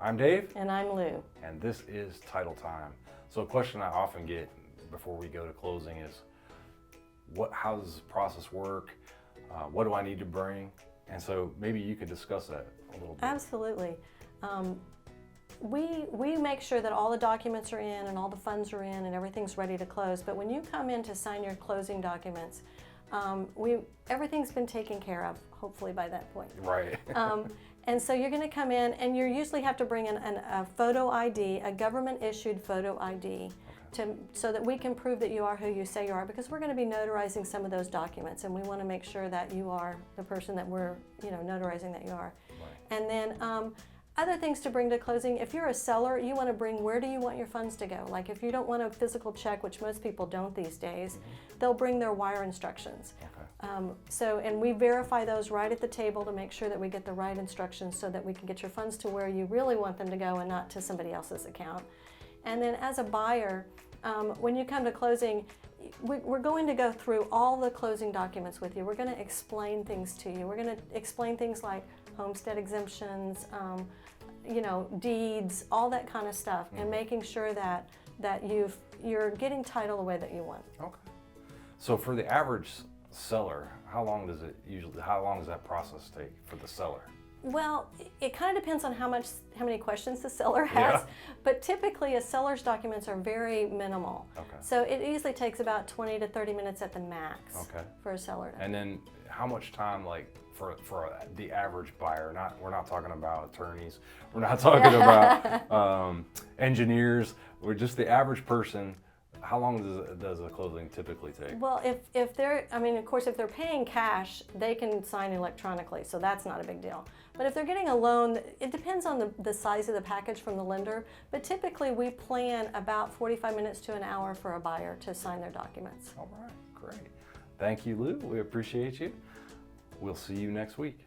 I'm Dave. And I'm Lou. And this is Title Time. So a question I often get before we go to closing is, how does the process work? What do I need to bring? And so maybe you could discuss that a little bit. Absolutely. We make sure that all the documents are in and all the funds are in and everything's ready to close. But when you come in to sign your closing documents, everything's been taken care of, hopefully by that point. Right. And so you're going to come in and you usually have to bring in a photo ID, a government issued photo ID, so that we can prove that you are who you say you are, because we're going to be notarizing some of those documents and we want to make sure that you are the person that we're notarizing that you are. Right. And then other things to bring to closing: if you're a seller, you want to bring, where do you want your funds to go? Like if you don't want a physical check, which most people don't these days, they'll bring their wire instructions. Okay. And we verify those right at the table to make sure that we get the right instructions so that we can get your funds to where you really want them to go and not to somebody else's account. And then as a buyer, when you come to closing, we're going to go through all the closing documents with you. We're going to explain things to you. We're going to explain things like homestead exemptions, deeds, all that kind of stuff, and making sure that you're getting title the way that you want. Okay. So for the average seller, how long does that process take for the seller? Well, it kind of depends on how many questions the seller has, but typically a seller's documents are very minimal. Okay. So it usually takes about 20 to 30 minutes at the max for a seller. And then how much time, like for the average buyer? We're not talking about attorneys. We're not talking about engineers. We're just the average person. How long does a closing typically take? Well, if they're, of course, if they're paying cash, they can sign electronically, so that's not a big deal. But if they're getting a loan, it depends on the size of the package from the lender, but typically we plan about 45 minutes to an hour for a buyer to sign their documents. All right, great. Thank you, Lou. We appreciate you. We'll see you next week.